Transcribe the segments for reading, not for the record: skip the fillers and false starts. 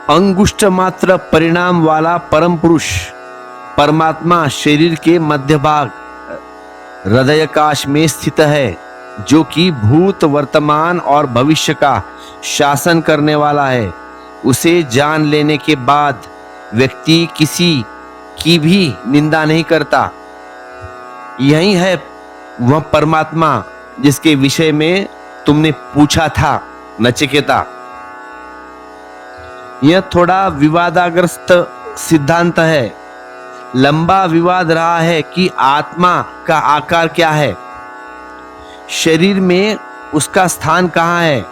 अंगुष्ठ मात्र परिणाम वाला परम पुरुष परमात्मा शरीर के मध्य भाग हृदयाकाश में स्थित है, जो कि भूत वर्तमान और भविष्य का शासन करने वाला है। उसे जान लेने के बाद व्यक्ति किसी की भी निंदा नहीं करता। यही है वह परमात्मा जिसके विषय में तुमने पूछा था नचिकेता। यह थोड़ा विवादाग्रस्त सिद्धांत है। लंबा विवाद रहा है कि आत्मा का आकार क्या है, शरीर में उसका स्थान कहाँ है।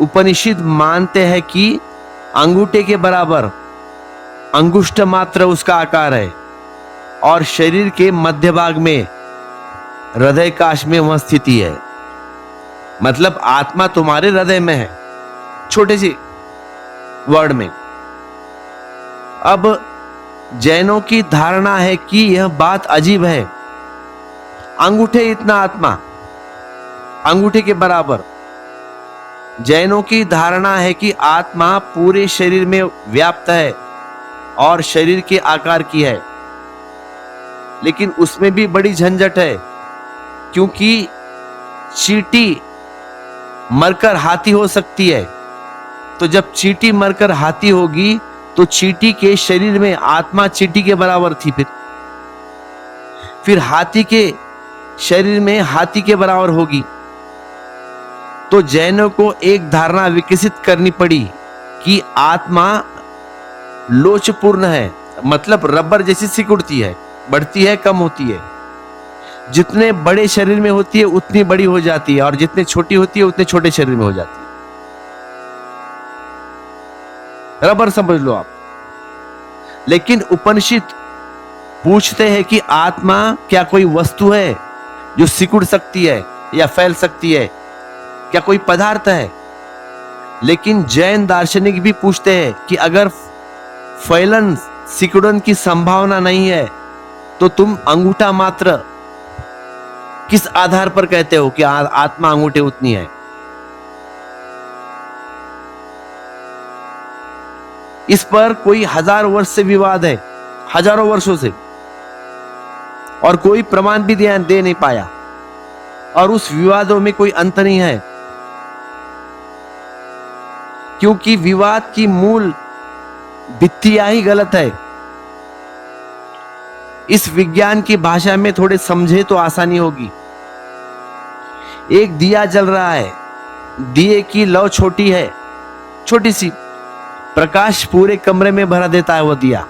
उपनिषद मानते हैं कि अंगूठे के बराबर अंगुष्ठ मात्र उसका आकार है और शरीर के मध्य भाग में हृदयाकाश में वह स्थिति है। मतलब आत्मा तुम्हारे हृदय में है, छोटे सी वर्ड में। अब जैनों की धारणा है कि यह बात अजीब है। अंगूठे इतना आत्मा, अंगूठे के बराबर। जैनों की धारणा है कि आत्मा पूरे शरीर में व्याप्त है और शरीर के आकार की है। लेकिन उसमें भी बड़ी झंझट है, क्योंकि चींटी मरकर हाथी हो सकती है। तो जब चींटी मरकर हाथी होगी तो चींटी के शरीर में आत्मा चींटी के बराबर थी, फिर हाथी के शरीर में हाथी के बराबर होगी। तो जैनों को एक धारणा विकसित करनी पड़ी कि आत्मा लोचपूर्ण है, मतलब रबर जैसी सिकुड़ती है, बढ़ती है, कम होती है। जितने बड़े शरीर में होती है उतनी बड़ी हो जाती है, और जितनी छोटी होती है उतने छोटे शरीर में हो जाती है। रबर समझ लो आप। लेकिन उपनिषद पूछते हैं कि आत्मा क्या कोई वस्तु है जो सिकुड़ सकती है या फैल सकती है? क्या कोई पदार्थ है? लेकिन जैन दार्शनिक भी पूछते हैं कि अगर फैलन सिकुड़न की संभावना नहीं है तो तुम अंगूठा मात्र किस आधार पर कहते हो कि आत्मा अंगूठे उतनी है? इस पर कोई 1000 वर्ष से विवाद है, हजारों वर्षों से, और कोई प्रमाण भी दे नहीं पाया, और उस विवादों में कोई अंत नहीं है, क्योंकि विवाद की मूल भित्तियां ही गलत है। इस विज्ञान की भाषा में थोड़े समझे तो आसानी होगी। एक दिया जल रहा है, दिए की लौ छोटी है, छोटी सी, प्रकाश पूरे कमरे में भरा देता है वो दिया।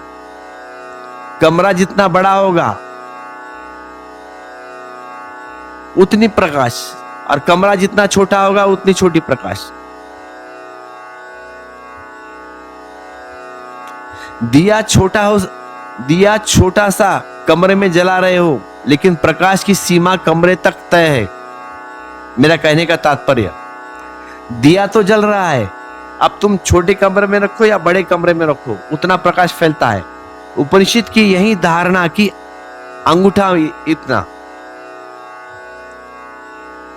कमरा जितना बड़ा होगा उतनी प्रकाश, और कमरा जितना छोटा होगा उतनी छोटी प्रकाश। दिया छोटा सा कमरे में जला रहे हो, लेकिन प्रकाश की सीमा कमरे तक तय है। मेरा कहने का तात्पर्य, दिया तो जल रहा है, अब तुम छोटे कमरे में रखो या बड़े कमरे में रखो, उतना प्रकाश फैलता है। उपनिषद की यही धारणा कि अंगूठा इतना,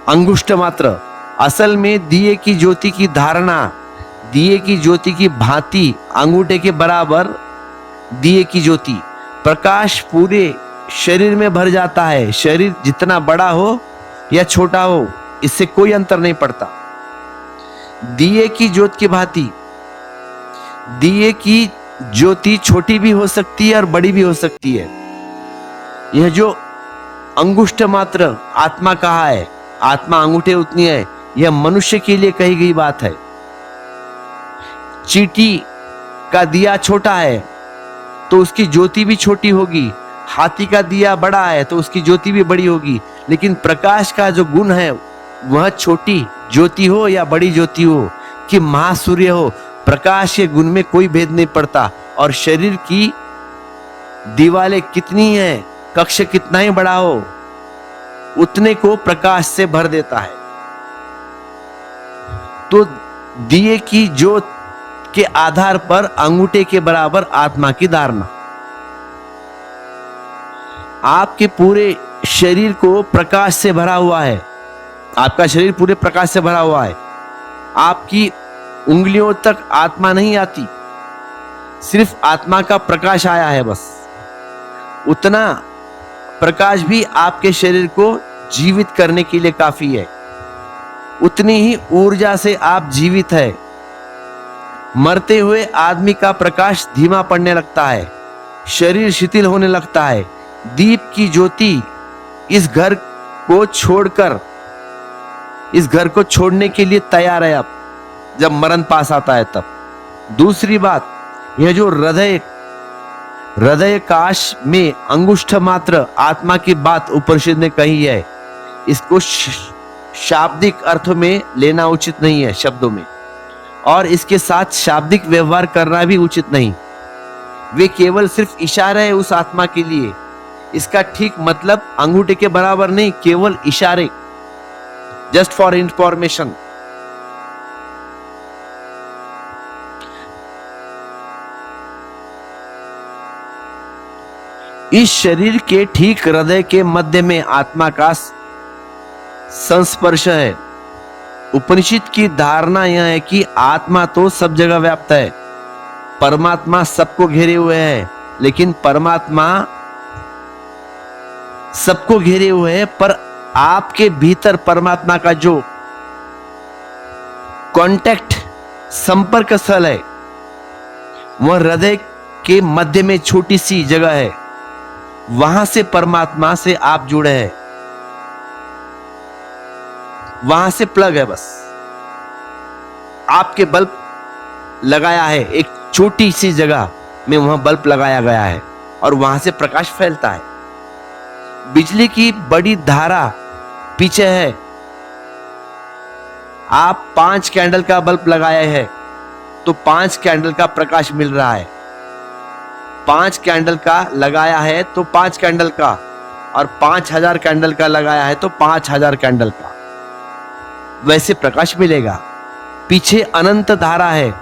अंगुष्ठ मात्र। असल में दिए की ज्योति की धारणा, दिए की ज्योति की भांति अंगूठे के बराबर दिए की ज्योति, प्रकाश पूरे शरीर में भर जाता है। शरीर जितना बड़ा हो या छोटा हो, इससे कोई अंतर नहीं पड़ता। दिए की ज्योति की भांति, दिए की ज्योति छोटी भी हो सकती है और बड़ी भी हो सकती है। यह जो अंगुष्ठ मात्र आत्मा कहा है, आत्मा अंगूठे उतनी है, यह मनुष्य के लिए कही गई बात है। चींटी का दिया छोटा है तो उसकी ज्योति भी छोटी होगी, हाथी का दिया बड़ा है तो उसकी ज्योति भी बड़ी होगी। लेकिन प्रकाश का जो गुण है, वह छोटी ज्योति हो या बड़ी ज्योति हो, कि महासूर्य हो, प्रकाश के गुण में कोई भेद नहीं पड़ता। और शरीर की दीवारें कितनी हैं, कक्ष कितना ही बड़ा हो, उतने को प्रकाश से भर देता है। तो दिए की ज्योत के आधार पर अंगूठे के बराबर आत्मा की धारणा। आपके पूरे शरीर को प्रकाश से भरा हुआ है, आपका शरीर पूरे प्रकाश से भरा हुआ है। आपकी उंगलियों तक आत्मा नहीं आती, सिर्फ आत्मा का प्रकाश आया है बस। उतना प्रकाश भी आपके शरीर को जीवित करने के लिए काफी है। उतनी ही ऊर्जा से आप जीवित है। मरते हुए आदमी का प्रकाश धीमा पड़ने लगता है, शरीर शिथिल होने लगता है। दीप की ज्योति इस घर को छोड़ने के लिए तैयार है अब, जब मरण पास आता है तब। दूसरी बात, यह जो हृदय काश में अंगुष्ठ मात्र आत्मा की बात उपनिषद ने कही है, इसको शाब्दिक अर्थ में लेना उचित नहीं है शब्दों में, और इसके साथ शाब्दिक व्यवहार करना भी उचित नहीं। वे केवल सिर्फ इशारा है उस आत्मा के लिए। इसका ठीक मतलब अंगूठे के बराबर नहीं, केवल इशारे, जस्ट फॉर इंफॉर्मेशन। इस शरीर के ठीक हृदय के मध्य में आत्मा का संस्पर्श है। उपनिषद की धारणा यह है कि आत्मा तो सब जगह व्याप्त है, परमात्मा सबको घेरे हुए है, लेकिन परमात्मा सबको घेरे हुए है, पर आपके भीतर परमात्मा का जो कांटेक्ट संपर्क स्थल है, वह हृदय के मध्य में छोटी सी जगह है। वहां से परमात्मा से आप जुड़े हैं, वहां से प्लग है बस। आपके बल्ब लगाया है एक छोटी सी जगह में, वहां बल्ब लगाया गया है और वहां से प्रकाश फैलता है। बिजली की बड़ी धारा पीछे है। आप 5 कैंडल का बल्ब लगाए हैं तो 5 कैंडल का प्रकाश मिल रहा है। 5 कैंडल का लगाया है तो 5 कैंडल का, और 5000 कैंडल का लगाया है तो 5000 कैंडल का, वैसे प्रकाश मिलेगा। पीछे अनंत धारा है,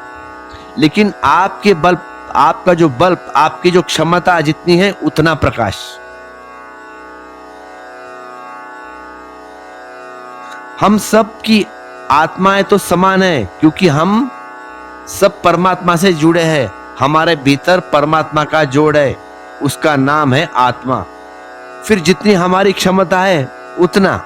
लेकिन आपके बल्ब, आपका जो बल्ब, आपकी जो क्षमता जितनी है उतना प्रकाश। हम सब की आत्माएं तो समान है, क्योंकि हम सब परमात्मा से जुड़े हैं। हमारे भीतर परमात्मा का जोड़ है, उसका नाम है आत्मा। फिर जितनी हमारी क्षमता है उतना।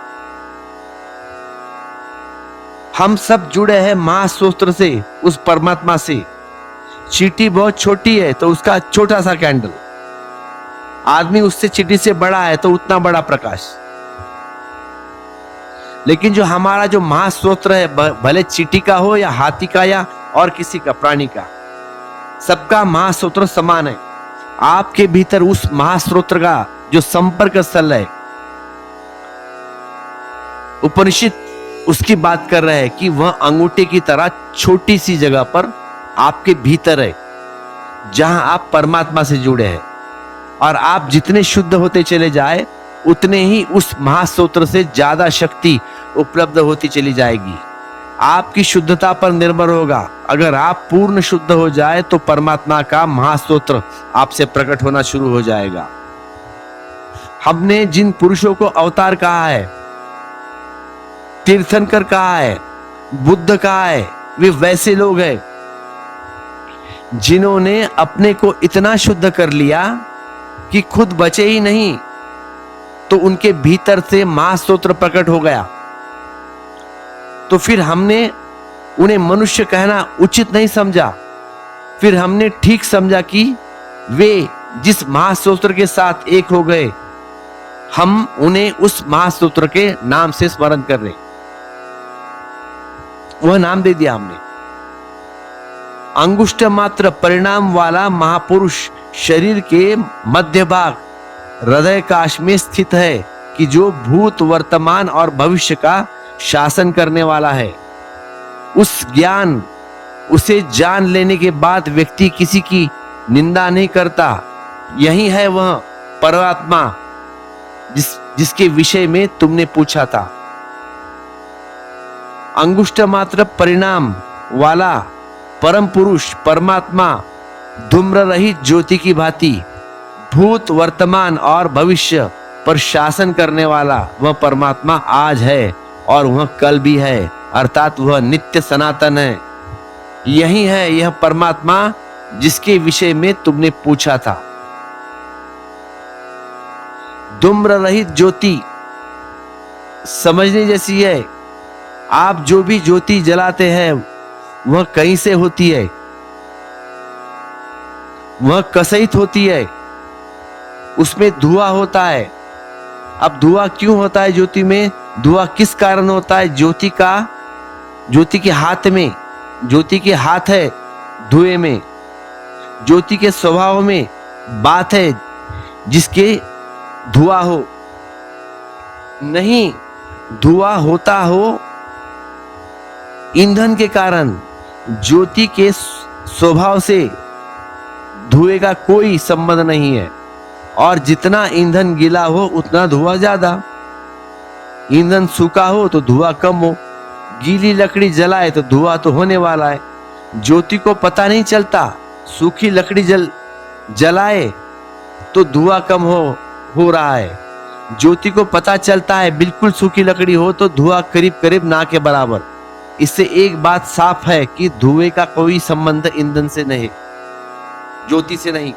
हम सब जुड़े हैं महासूत्र से, उस परमात्मा से। चींटी बहुत छोटी है तो उसका छोटा सा कैंडल, आदमी उससे चींटी से बड़ा है तो उतना बड़ा प्रकाश। लेकिन जो हमारा जो महासूत्र है, भले चींटी का हो या हाथी का या और किसी का, प्राणी का, सबका महासूत्र समान है। आपके भीतर उस महासूत्र का जो संपर्क स्थल है, उपनिषद उसकी बात कर रहे हैं कि वह अंगूठे की तरह छोटी सी जगह पर आपके भीतर है, जहां आप परमात्मा से जुड़े हैं। और आप जितने शुद्ध होते चले जाए, उतने ही उस महासूत्र से ज्यादा शक्ति उपलब्ध होती चली जाएगी। आपकी शुद्धता पर निर्भर होगा। अगर आप पूर्ण शुद्ध हो जाए तो परमात्मा का महासूत्र आपसे प्रकट होना शुरू हो जाएगा। हमने जिन पुरुषों को अवतार कहा है, तीर्थंकर कहा है, बुद्ध कहा है, वे वैसे लोग हैं जिन्होंने अपने को इतना शुद्ध कर लिया कि खुद बचे ही नहीं, तो उनके भीतर से महासूत्र प्रकट हो गया। तो फिर हमने उन्हें मनुष्य कहना उचित नहीं समझा। फिर हमने ठीक समझा कि वे जिस महासूत्र के साथ एक हो गए, हम उन्हें उस महासूत्र के नाम से स्मरण कर रहे, वह नाम दे दिया हमने। अंगुष्ठ मात्र परिणाम वाला महापुरुष शरीर के मध्य भाग हृदय काश में स्थित है, कि जो भूत, वर्तमान और भविष्य का शासन करने वाला है। उसे जान लेने के बाद व्यक्ति किसी की निंदा नहीं करता। यही है वह परमात्मा जिसके विषय में तुमने पूछा था। अंगुष्ठ मात्र परिणाम वाला परम पुरुष परमात्मा धूम्र रहित ज्योति की भांति भूत, वर्तमान और भविष्य पर शासन करने वाला वह परमात्मा आज है और वह कल भी है, अर्थात वह नित्य सनातन है। यही है यह परमात्मा जिसके विषय में तुमने पूछा था। धूम्र रहित ज्योति समझने जैसी है। आप जो भी ज्योति जलाते हैं वह कहीं से होती है, वह कसैत होती है, उसमें धुआं होता है। अब धुआं क्यों होता है ज्योति में? धुआं किस कारण होता है? ज्योति के हाथ में, ज्योति के हाथ है धुएं में। ज्योति के स्वभाव में बात है जिसके धुआं हो। नहीं, धुआं होता हो ईंधन के कारण। ज्योति के स्वभाव से धुएं का कोई संबंध नहीं है। और जितना ईंधन गीला हो उतना धुआं ज्यादा, ईंधन सूखा हो तो धुआं कम हो। गीली लकड़ी जलाए तो धुआं तो होने वाला है। ज्योति को पता नहीं चलता, सूखी लकड़ी जलाए तो धुआं कम हो रहा है। ज्योति को पता चलता है बिल्कुल सूखी लकड़ी हो तो धुआं करीब करीब ना के बराबर। इससे एक बात साफ है कि धुएं का कोई संबंध ईंधन से नहीं, ज्योति से नहीं।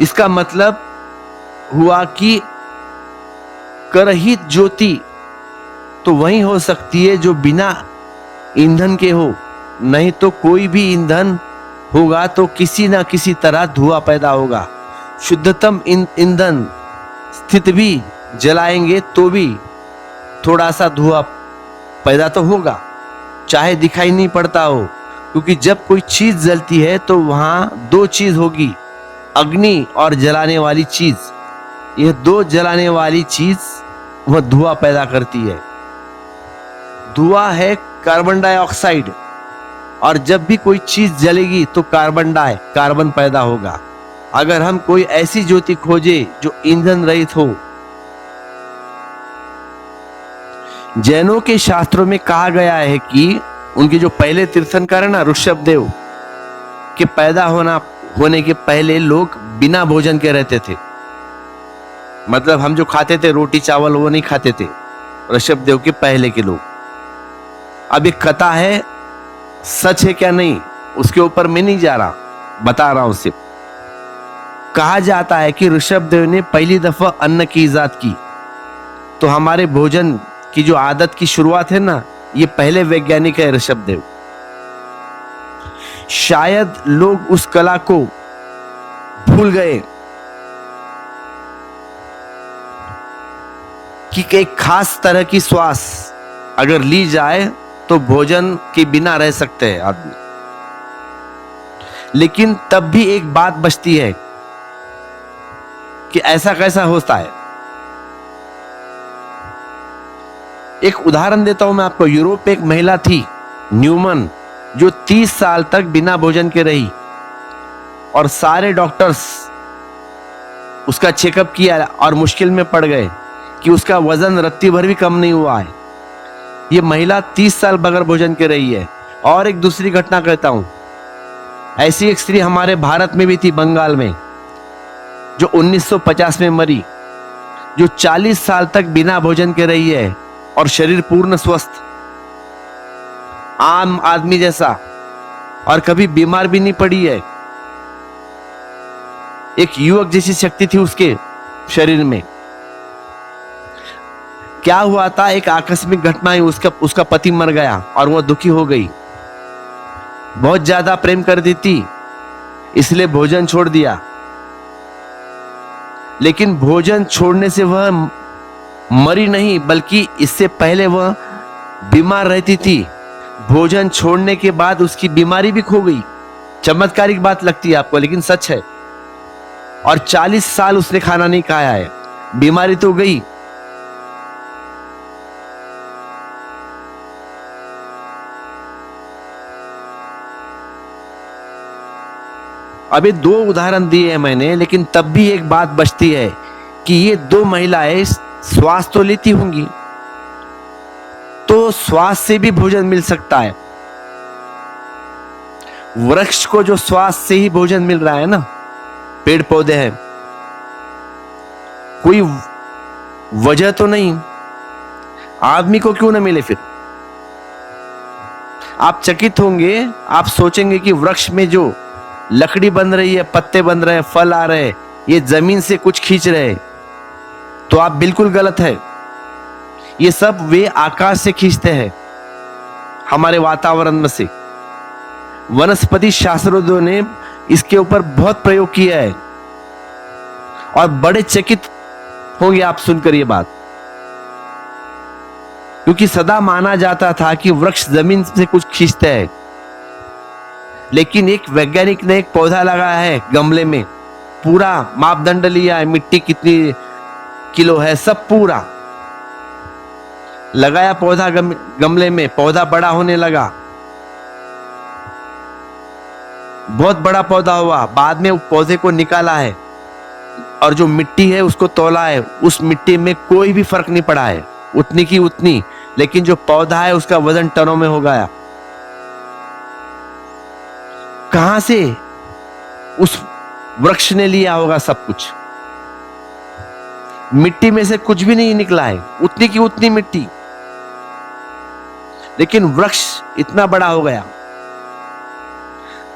इसका मतलब हुआ कि करहित ज्योति तो वही हो सकती है जो बिना ईंधन के हो। नहीं तो कोई भी ईंधन होगा तो किसी ना किसी तरह धुआं पैदा होगा। शुद्धतम ईंधन स्थित भी जलाएंगे तो भी थोड़ा सा धुआं पैदा तो होगा, चाहे दिखाई नहीं पड़ता हो। क्योंकि जब कोई चीज जलती है तो वहां दो चीज होगी, अग्नि और जलाने वाली चीज। यह दो जलाने वाली चीज वह धुआं पैदा करती है। धुआं है कार्बन डाइऑक्साइड, और जब भी कोई चीज जलेगी तो कार्बन पैदा होगा। अगर हम कोई ऐसी ज्योति खोजे जो ईंधन रहित हो। जैनों के शास्त्रों में कहा गया है कि उनके जो पहले तीर्थंकर है ना, ऋषभदेव के पैदा होने के पहले लोग बिना भोजन के रहते थे। मतलब हम जो खाते थे रोटी चावल वो नहीं खाते थे, ऋषभदेव के पहले के लोग। अब एक कथा है, सच है क्या नहीं उसके ऊपर मैं नहीं जा रहा, बता रहा हूं सिर्फ। कहा जाता है कि ऋषभदेव ने पहली दफा अन्न की इजाद की। तो हमारे भोजन की जो आदत की शुरुआत है ना, ये पहले वैज्ञानिक है ऋषभदेव। शायद लोग उस कला को भूल गए कि एक खास तरह की श्वास अगर ली जाए तो भोजन के बिना रह सकते हैं आदमी। लेकिन तब भी एक बात बचती है कि ऐसा कैसा होता है। एक उदाहरण देता हूं मैं आपको। यूरोप में एक महिला थी न्यूमन, जो 30 साल तक बिना भोजन के रही, और सारे डॉक्टर्स उसका चेकअप किया और मुश्किल में पड़ गए कि उसका वजन रत्ती भर भी कम नहीं हुआ है। ये महिला 30 साल बगैर भोजन के रही है। और एक दूसरी घटना कहता हूं, ऐसी एक स्त्री हमारे भारत में भी थी, बंगाल में, जो 1950 में मरी, जो 40 साल तक बिना भोजन के रही है और शरीर पूर्ण स्वस्थ, आम आदमी जैसा, और कभी बीमार भी नहीं पड़ी है। एक युवक जैसी शक्ति थी उसके शरीर में। क्या हुआ था, एक आकस्मिक घटना हुई, उसका पति मर गया और वह दुखी हो गई। बहुत ज्यादा प्रेम कर दी थी, इसलिए भोजन छोड़ दिया। लेकिन भोजन छोड़ने से वह मरी नहीं, बल्कि इससे पहले वह बीमार रहती थी। भोजन छोड़ने के बाद उसकी बीमारी भी खो गई। चमत्कारिक बात लगती है आपको, लेकिन सच है। और 40 साल उसने खाना नहीं खाया है, बीमारी तो गई। अभी 2 उदाहरण दिए हैं मैंने, लेकिन तब भी एक बात बचती है कि ये 2 महिलाएं श्वास तो लेती होंगी, तो श्वास से भी भोजन मिल सकता है। वृक्ष को जो श्वास से ही भोजन मिल रहा है ना, पेड़ पौधे हैं, कोई वजह तो नहीं, आदमी को क्यों ना मिले फिर? आप चकित होंगे, आप सोचेंगे कि वृक्ष में जो लकड़ी बन रही है, पत्ते बन रहे हैं, फल आ रहे हैं, ये जमीन से कुछ खींच रहे हैं। तो आप बिल्कुल गलत है। ये सब वे आकाश से खींचते हैं, हमारे वातावरण में से। वनस्पति शास्त्रज्ञों ने इसके ऊपर बहुत प्रयोग किया है और बड़े चकित होंगे आप सुनकर ये बात, क्योंकि सदा माना जाता था कि वृक्ष जमीन से कुछ खींचते हैं। लेकिन एक वैज्ञानिक ने एक पौधा लगाया है गमले में, पूरा मापदंड लिया है, मिट्टी कितनी किलो है, सब पूरा लगाया पौधा गमले में। पौधा बड़ा होने लगा, बहुत बड़ा पौधा हुआ। बाद में पौधे को निकाला है और जो मिट्टी है उसको तौला है। उस मिट्टी में कोई भी फर्क नहीं पड़ा है, उतनी की उतनी। लेकिन जो पौधा है उसका वजन टनों में हो गया। कहां से उस वृक्ष ने लिया होगा सब कुछ? मिट्टी में से कुछ भी नहीं निकला है, उतनी की उतनी मिट्टी। लेकिन वृक्ष इतना बड़ा हो गया,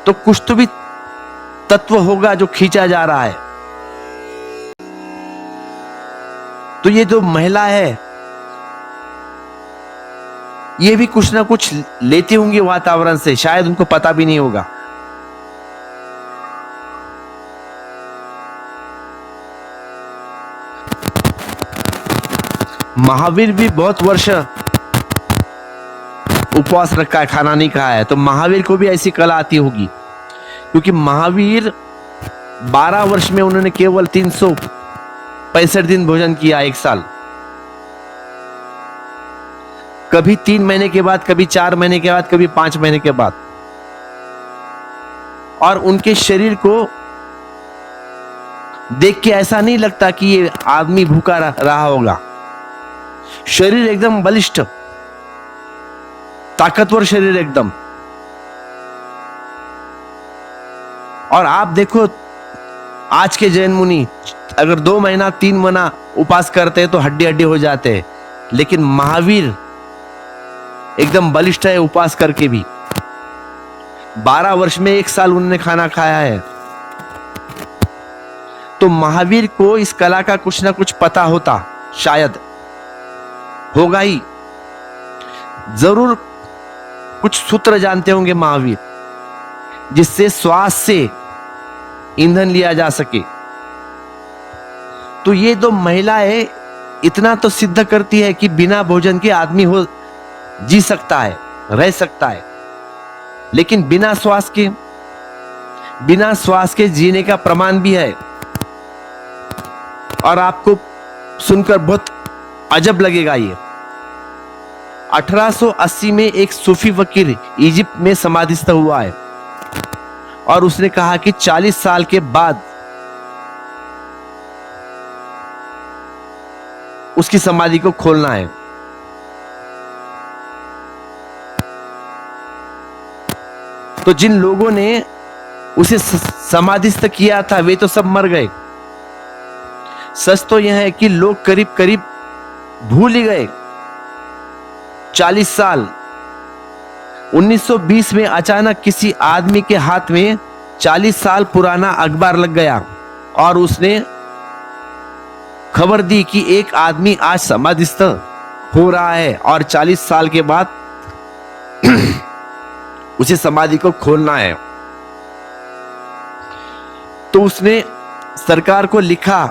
तो कुछ तो भी तत्व होगा जो खींचा जा रहा है। तो ये जो महिला है, ये भी कुछ ना कुछ लेती होंगी वातावरण से, शायद उनको पता भी नहीं होगा। महावीर भी बहुत वर्ष उपवास रखा है, खाना नहीं खाया है। तो महावीर को भी ऐसी कला आती होगी, क्योंकि महावीर 12 वर्ष में उन्होंने केवल 365 दिन भोजन किया, एक साल। कभी 3 महीने के बाद, कभी 4 महीने के बाद, कभी 5 महीने के बाद। और उनके शरीर को देख के ऐसा नहीं लगता कि ये आदमी भूखा रहा होगा। शरीर एकदम बलिष्ठ, ताकतवर शरीर एकदम। और आप देखो आज के जैन मुनि अगर 2 महीना 3 महीना उपास करते हैं तो हड्डी हड्डी हो जाते हैं। लेकिन महावीर एकदम बलिष्ठ है उपास करके भी। 12 वर्ष में 1 साल उन्होंने खाना खाया है। तो महावीर को इस कला का कुछ ना कुछ पता होता, शायद होगा ही, जरूर कुछ सूत्र जानते होंगे महावीर, जिससे श्वास से ईंधन लिया जा सके। तो ये दो महिलाएं इतना तो सिद्ध करती है कि बिना भोजन के आदमी जी सकता है, रह सकता है। लेकिन बिना श्वास के जीने का प्रमाण भी है। और आपको सुनकर बहुत अजब लगेगा ये। 1880 में एक सूफी फकीर इजिप्ट में समाधिस्थ हुआ है और उसने कहा कि 40 साल के बाद उसकी समाधि को खोलना है। तो जिन लोगों ने उसे समाधिस्थ किया था वे तो सब मर गए। सच तो यह है कि लोग करीब करीब भूल ही गए। 40 साल 1920 में अचानक किसी आदमी के हाथ में 40 साल पुराना अखबार लग गया और उसने खबर दी कि एक आदमी आज समाधिस्थ हो रहा है और 40 साल के बाद उसे समाधि को खोलना है। तो उसने सरकार को लिखा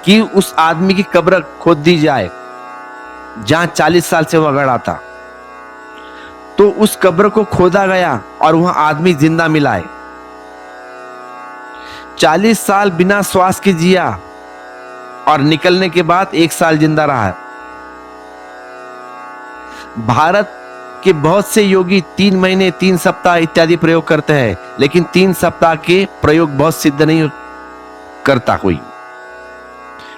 कि उस आदमी की कब्र खोद दी जाए जहां 40 साल से वह गड़ा था। तो उस कब्र को खोदा गया और वह आदमी जिंदा मिला है। 40 साल बिना श्वास के जिया और निकलने के बाद 1 साल जिंदा रहा। भारत के बहुत से योगी 3 महीने 3 सप्ताह इत्यादि प्रयोग करते हैं, लेकिन 3 सप्ताह के प्रयोग बहुत सिद्ध नहीं करता कोई,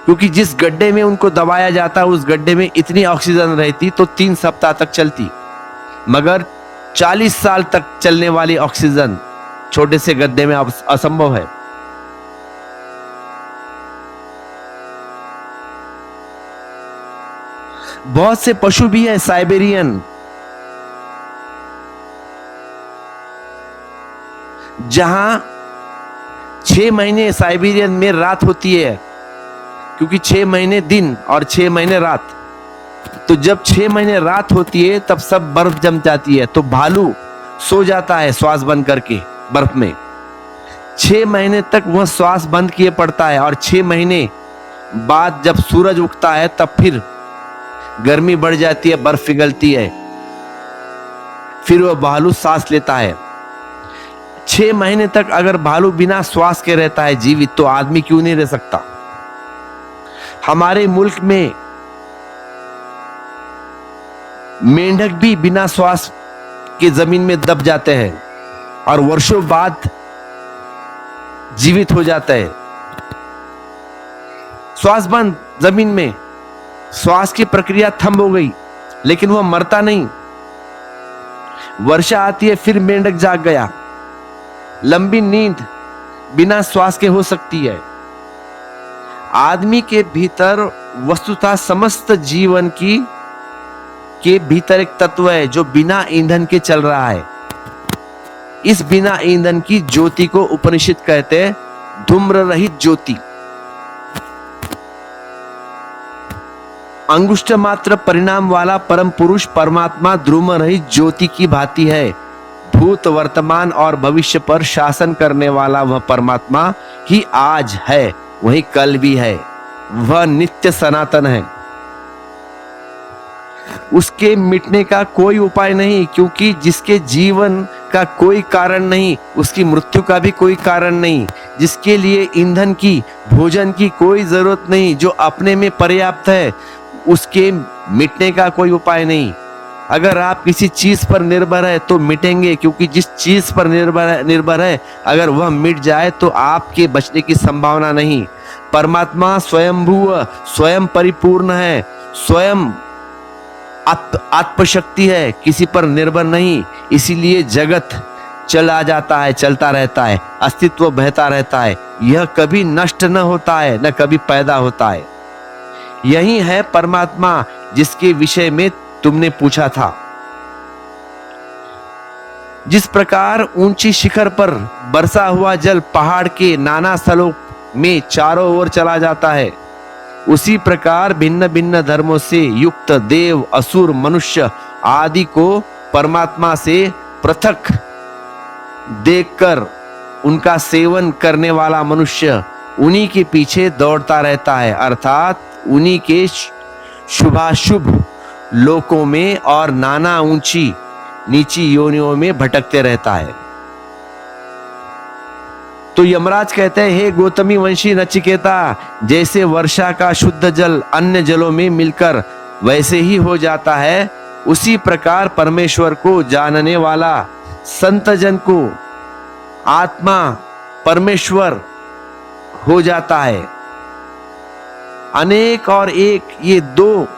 क्योंकि जिस गड्ढे में उनको दबाया जाता उस गड्ढे में इतनी ऑक्सीजन रहती तो 3 सप्ताह तक चलती। मगर 40 साल तक चलने वाली ऑक्सीजन छोटे से गड्ढे में असंभव है। बहुत से पशु भी हैं साइबेरियन, जहां 6 महीने साइबेरियन में रात होती है, क्योंकि 6 महीने दिन और 6 महीने रात। तो जब 6 महीने रात होती है तब सब बर्फ जम जाती है, तो भालू सो जाता है श्वास बंद करके बर्फ में। 6 महीने तक वह श्वास बंद किए पड़ता है, और 6 महीने बाद जब सूरज उगता है तब फिर गर्मी बढ़ जाती है, बर्फ पिघलती है, फिर वह भालू सांस लेता है। 6 महीने तक अगर भालू बिना श्वास के रहता है जीवित, तो आदमी क्यों नहीं रह सकता। हमारे मुल्क में मेंढक भी बिना श्वास के जमीन में दब जाते हैं और वर्षों बाद जीवित हो जाते हैं। श्वास बंद जमीन में, श्वास की प्रक्रिया थम हो गई, लेकिन वह मरता नहीं। वर्षा आती है, फिर मेंढक जाग गया। लंबी नींद बिना श्वास के हो सकती है। आदमी के भीतर वस्तुतः समस्त जीवन के भीतर एक तत्व है जो बिना ईंधन के चल रहा है। इस बिना ईंधन की ज्योति को उपनिषद कहते हैं धूम्र रहित ज्योति। अंगुष्ठ मात्र परिणाम वाला परम पुरुष परमात्मा धूम्र रहित ज्योति की भांति है। भूत, वर्तमान और भविष्य पर शासन करने वाला वह परमात्मा ही आज है, वही कल भी है। वह नित्य सनातन है। उसके मिटने का कोई उपाय नहीं, क्योंकि जिसके जीवन का कोई कारण नहीं, उसकी मृत्यु का भी कोई कारण नहीं। जिसके लिए ईंधन की, भोजन की कोई जरूरत नहीं, जो अपने में पर्याप्त है, उसके मिटने का कोई उपाय नहीं। अगर आप किसी चीज पर निर्भर है तो मिटेंगे, क्योंकि जिस चीज पर निर्भर है अगर वह मिट जाए तो आपके बचने की संभावना नहीं। परमात्मा स्वयंभू, स्वयं परिपूर्ण है, स्वयं आत्मशक्ति है, किसी पर निर्भर नहीं। इसीलिए जगत चला जाता है, चलता रहता है, अस्तित्व बहता रहता है। यह कभी नष्ट न होता है, न कभी पैदा होता है। यही है परमात्मा जिसके विषय में तुमने पूछा था। जिस प्रकार ऊंची शिखर पर बरसा हुआ जल पहाड़ के नाना स्थलों में चारों ओर चला जाता है, उसी प्रकार भिन्न भिन्न धर्मों से युक्त देव, असुर, मनुष्य आदि को परमात्मा से पृथक देखकर उनका सेवन करने वाला मनुष्य उन्हीं के पीछे दौड़ता रहता है, अर्थात उन्हीं के शुभाशुभ लोकों में और नाना ऊंची नीची योनियों में भटकते रहता है। तो यमराज कहते हैं, हे गौतमी वंशी नचिकेता, जैसे वर्षा का शुद्ध जल अन्य जलों में मिलकर वैसे ही हो जाता है, उसी प्रकार परमेश्वर को जानने वाला संत जन को आत्मा परमेश्वर हो जाता है। अनेक और एक, ये दो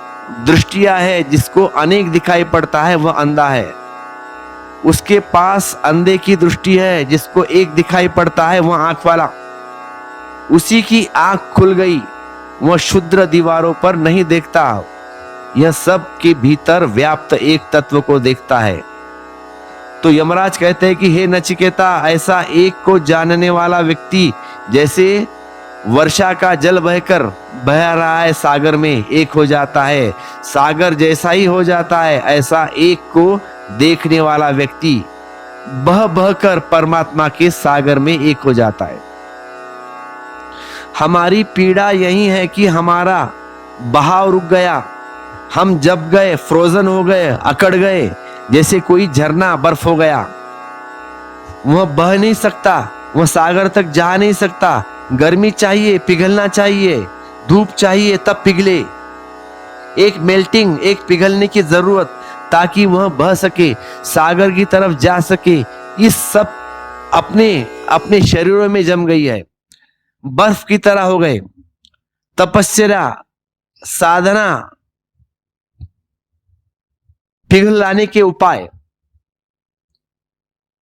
दृष्टियां है। जिसको अनेक दिखाई पड़ता है वह अंधा है। उसके पास अंधे की दृष्टि है, जिसको एक दिखाई पड़ता है वह आंख वाला। उसी की आंख खुल गई, वह क्षुद्र दीवारों पर नहीं देखता, यह सब के भीतर व्याप्त एक तत्व को देखता है। तो यमराज कहते हैं कि हे नचिकेता, ऐसा एक को जानने वाला व्यक्ति जैसे वर्षा का जल बहकर बह रहा है सागर में, एक हो जाता है। सागर जैसा ही हो जाता है, ऐसा एक को देखने वाला व्यक्ति बह बहकर परमात्मा के सागर में एक हो जाता है। हमारी पीड़ा यही है कि हमारा बहाव रुक गया। हम जब गए फ्रोजन हो गए, अकड़ गए, जैसे कोई झरना बर्फ हो गया। वह बह नहीं सकता, वह सागर तक जा नहीं सकता। गर्मी चाहिए, पिघलना चाहिए, धूप चाहिए तब पिघले। एक मेल्टिंग, एक पिघलने की जरूरत, ताकि वह बह सके, सागर की तरफ जा सके। इस सब अपने अपने शरीरों में जम गई है, बर्फ की तरह हो गए। तपस्या, साधना, पिघलाने के उपाय